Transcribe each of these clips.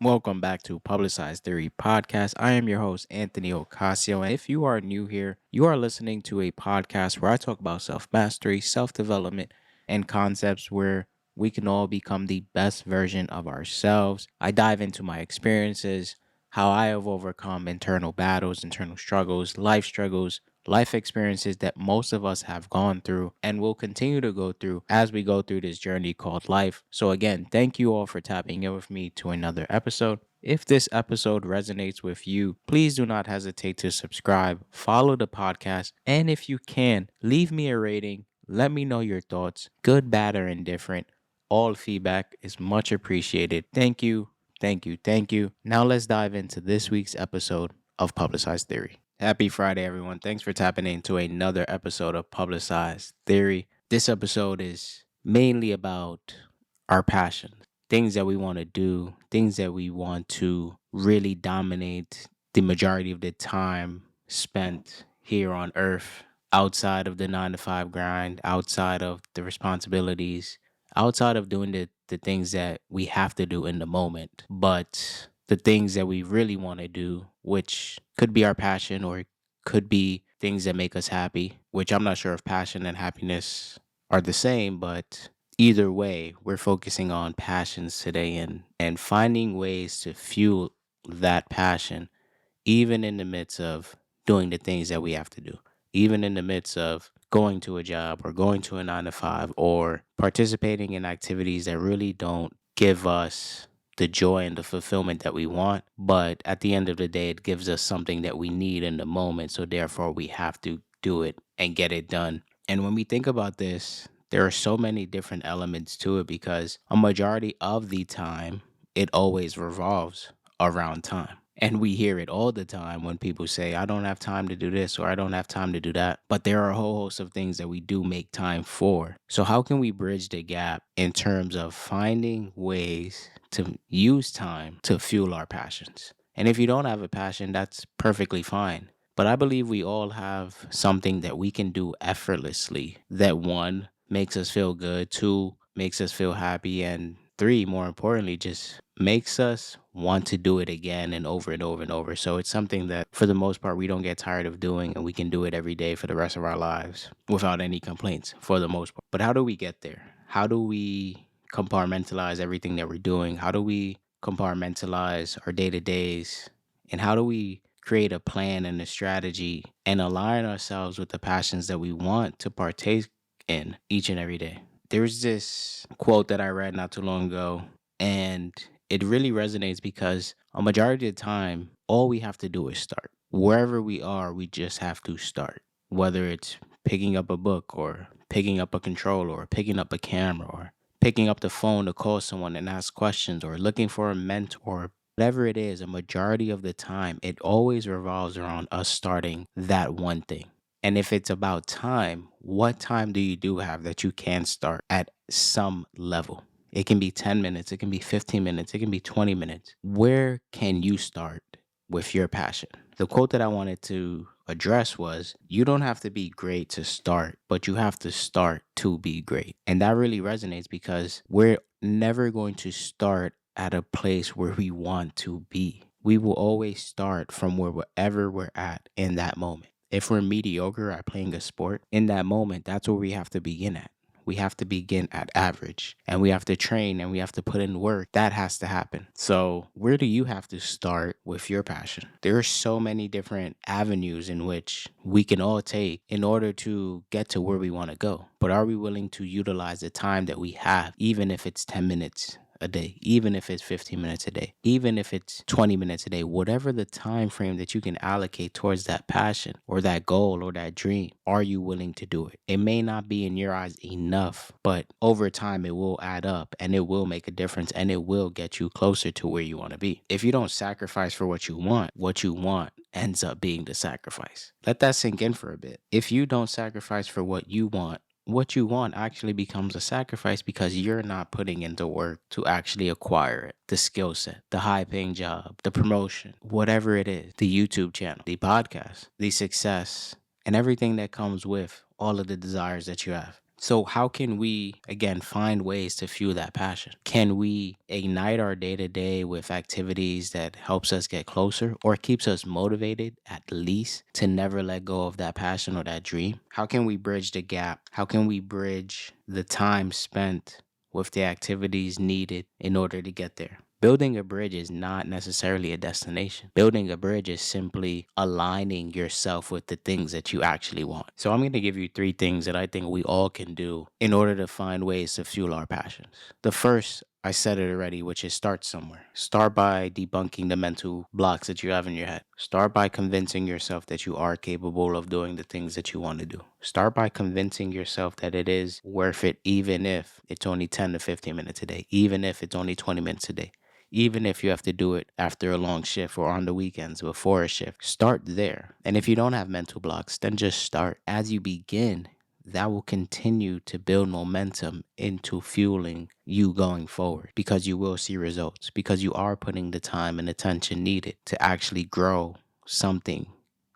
Welcome back to Publicized Theory Podcast. I am your host, Anthony Ocasio. And if you are new here, you are listening to a podcast where I talk about self mastery, self development, and concepts where we can all become the best version of ourselves. I dive into my experiences, how I have overcome internal battles, internal struggles, life experiences that most of us have gone through and will continue to go through as we go through this journey called life. So, again, thank you all for tapping in with me to another episode. If this episode resonates with you, please do not hesitate to subscribe, follow the podcast, and if you can, leave me a rating. Let me know your thoughts, good, bad, or indifferent. All feedback is much appreciated. Thank you, thank you, thank you. Now, let's dive into this week's episode of Publicized Theory. Happy Friday, everyone. Thanks for tapping into another episode of Publicized Theory. This episode is mainly about our passions, things that we want to do, things that we want to really dominate the majority of the time spent here on earth, outside of the 9 to 5 grind, outside of the responsibilities, outside of doing the things that we have to do in the moment. But the things that we really want to do, which could be our passion or could be things that make us happy, which I'm not sure if passion and happiness are the same, but either way, we're focusing on passions today and finding ways to fuel that passion, even in the midst of doing the things that we have to do, even in the midst of going to a job or going to a 9 to 5 or participating in activities that really don't give us the joy and the fulfillment that we want. But at the end of the day, it gives us something that we need in the moment. So therefore, we have to do it and get it done. And when we think about this, there are so many different elements to it because a majority of the time, it always revolves around time. And we hear it all the time when people say, I don't have time to do this or I don't have time to do that. But there are a whole host of things that we do make time for. So, how can we bridge the gap in terms of finding ways to use time to fuel our passions? And if you don't have a passion, that's perfectly fine. But I believe we all have something that we can do effortlessly that one makes us feel good, two makes us feel happy, and three, more importantly, just makes us want to do it again and over and over and over. So it's something that for the most part we don't get tired of doing and we can do it every day for the rest of our lives without any complaints for the most part. But how do we get there? How do we compartmentalize everything that we're doing? How do we compartmentalize our day-to-days? And how do we create a plan and a strategy and align ourselves with the passions that we want to partake in each and every day? There's this quote that I read not too long ago, and it really resonates because a majority of the time, all we have to do is start. Wherever we are, we just have to start. Whether it's picking up a book or picking up a controller or picking up a camera or picking up the phone to call someone and ask questions or looking for a mentor, whatever it is, a majority of the time, it always revolves around us starting that one thing. And if it's about time, what time do you do have that you can start at some level? It can be 10 minutes, it can be 15 minutes, it can be 20 minutes. Where can you start with your passion? The quote that I wanted to address was, you don't have to be great to start, but you have to start to be great. And that really resonates because we're never going to start at a place where we want to be. We will always start from wherever we're at in that moment. If we're mediocre at playing a sport, in that moment, that's where we have to begin at. We have to begin at average and we have to train and we have to put in work. That has to happen. So, where do you have to start with your passion? There are so many different avenues in which we can all take in order to get to where we want to go. But are we willing to utilize the time that we have, even if it's 10 minutes a day, even if it's 15 minutes a day, even if it's 20 minutes a day, whatever the time frame that you can allocate towards that passion or that goal or that dream, are you willing to do it? It may not be in your eyes enough, but over time it will add up and it will make a difference and it will get you closer to where you want to be. If you don't sacrifice for what you want ends up being the sacrifice. Let that sink in for a bit. If you don't sacrifice for what you want actually becomes a sacrifice because you're not putting into work to actually acquire it. The skill set, the high paying job, the promotion, whatever it is, the YouTube channel, the podcast, the success, and everything that comes with all of the desires that you have. So, how can we, again, find ways to fuel that passion? Can we ignite our day to day with activities that helps us get closer or keeps us motivated at least to never let go of that passion or that dream? How can we bridge the gap? How can we bridge the time spent with the activities needed in order to get there? Building a bridge is not necessarily a destination. Building a bridge is simply aligning yourself with the things that you actually want. So I'm going to give you three things that I think we all can do in order to find ways to fuel our passions. The first, I said it already, which is start somewhere. Start by debunking the mental blocks that you have in your head. Start by convincing yourself that you are capable of doing the things that you want to do. Start by convincing yourself that it is worth it, even if it's only 10 to 15 minutes a day, even if it's only 20 minutes a day. Even if you have to do it after a long shift or on the weekends before a shift, start there. And if you don't have mental blocks, then just start. As you begin, that will continue to build momentum into fueling you going forward because you will see results, because you are putting the time and attention needed to actually grow something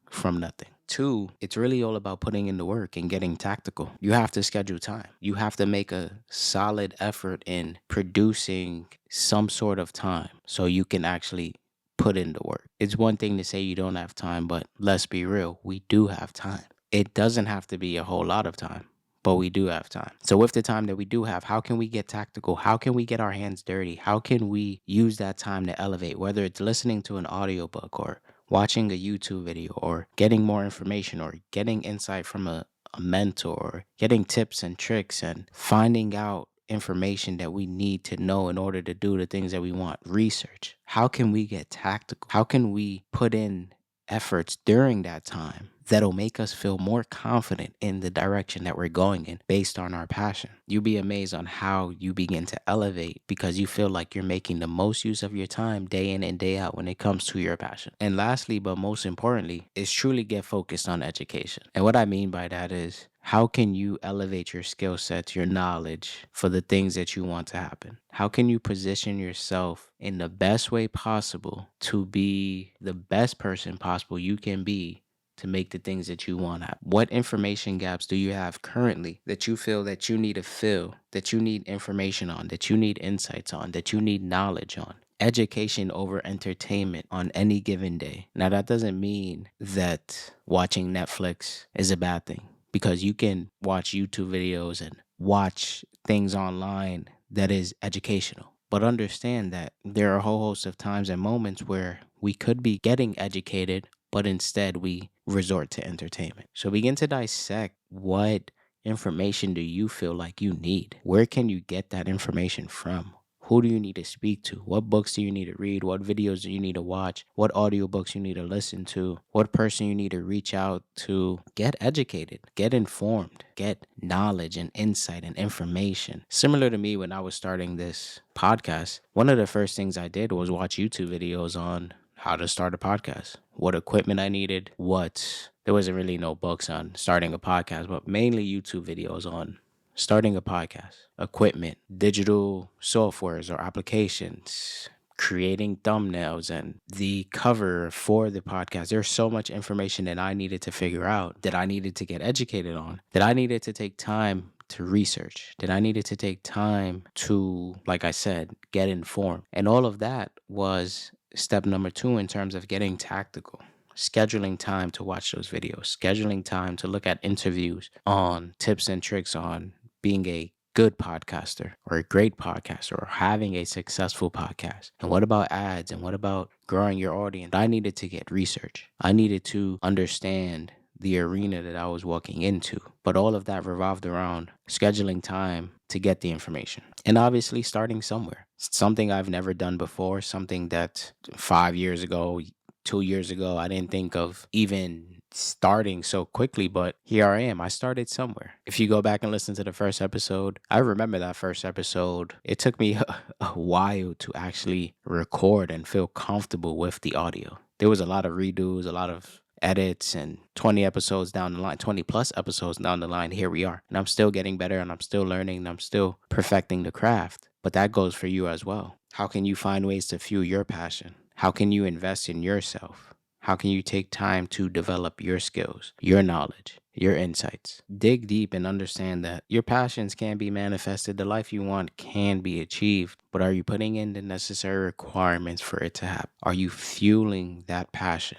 from nothing. Two, it's really all about putting in the work and getting tactical. You have to schedule time. You have to make a solid effort in producing some sort of time so you can actually put in the work. It's one thing to say you don't have time, but let's be real, we do have time. It doesn't have to be a whole lot of time, but we do have time. So with the time that we do have, how can we get tactical? How can we get our hands dirty? How can we use that time to elevate, whether it's listening to an audiobook or watching a YouTube video or getting more information or getting insight from a mentor, getting tips and tricks and finding out information that we need to know in order to do the things that we want. Research. How can we get tactical? How can we put in efforts during that time that'll make us feel more confident in the direction that we're going in based on our passion? You'll be amazed on how you begin to elevate because you feel like you're making the most use of your time day in and day out when it comes to your passion. And lastly, but most importantly, is truly get focused on education. And what I mean by that is, how can you elevate your skill sets, your knowledge for the things that you want to happen? How can you position yourself in the best way possible to be the best person possible you can be to make the things that you want to have? What information gaps do you have currently that you feel that you need to fill, that you need information on, that you need insights on, that you need knowledge on? Education over entertainment on any given day. Now, that doesn't mean that watching Netflix is a bad thing, because you can watch YouTube videos and watch things online that is educational. But understand that there are a whole host of times and moments where we could be getting educated, but instead we resort to entertainment. So begin to dissect what information do you feel like you need? Where can you get that information from? Who do you need to speak to? What books do you need to read? What videos do you need to watch? What audiobooks you need to listen to? What person you need to reach out to? Get educated, get informed, get knowledge and insight and information. Similar to me when I was starting this podcast, one of the first things I did was watch YouTube videos on how to start a podcast, what equipment I needed, there wasn't really no books on starting a podcast, but mainly YouTube videos on starting a podcast, equipment, digital softwares or applications, creating thumbnails and the cover for the podcast. There's so much information that I needed to figure out, that I needed to get educated on, that I needed to take time to research, that I needed to take time to, like I said, get informed. And all of that was step number 2 in terms of getting tactical. Scheduling time to watch those videos, scheduling time to look at interviews on tips and tricks on being a good podcaster or a great podcaster or having a successful podcast. And what about ads? And what about growing your audience? I needed to get research. I needed to understand the arena that I was walking into. But all of that revolved around scheduling time to get the information. And obviously starting somewhere. Something I've never done before, something that 5 years ago, 2 years ago, I didn't think of even starting so quickly, but here I am. I started somewhere. If you go back and listen to the first episode, I remember that first episode. It took me a while to actually record and feel comfortable with the audio. There was a lot of redos, a lot of edits, and 20 episodes down the line, 20 plus episodes down the line, here we are. And I'm still getting better and I'm still learning and I'm still perfecting the craft. But that goes for you as well. How can you find ways to fuel your passion? How can you invest in yourself? How can you take time to develop your skills, your knowledge, your insights? Dig deep and understand that your passions can be manifested. The life you want can be achieved, but are you putting in the necessary requirements for it to happen? Are you fueling that passion?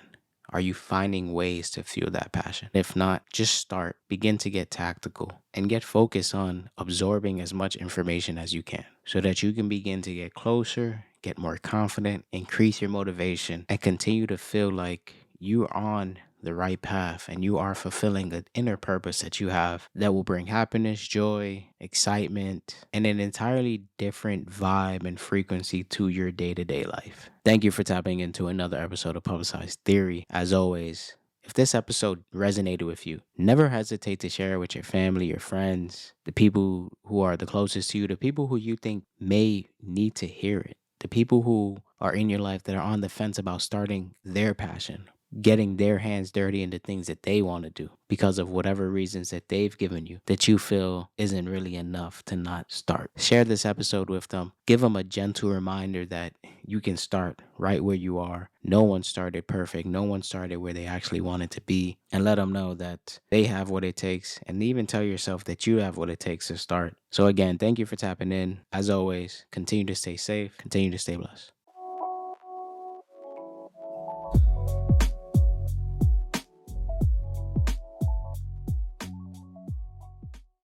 Are you finding ways to fuel that passion? If not, just start. Begin to get tactical and get focused on absorbing as much information as you can so that you can begin to get closer, get more confident, increase your motivation, and continue to feel like you're on the right path and you are fulfilling the inner purpose that you have that will bring happiness, joy, excitement, and an entirely different vibe and frequency to your day to day life. Thank you for tapping into another episode of Publicized Theory. As always, if this episode resonated with you, never hesitate to share it with your family, your friends, the people who are the closest to you, the people who you think may need to hear it, the people who are in your life that are on the fence about starting their passion, getting their hands dirty in the things that they want to do because of whatever reasons that they've given you that you feel isn't really enough to not start. Share this episode with them. Give them a gentle reminder that you can start right where you are. No one started perfect. No one started where they actually wanted to be. And let them know that they have what it takes. And even tell yourself that you have what it takes to start. So again, thank you for tapping in. As always, continue to stay safe. Continue to stay blessed.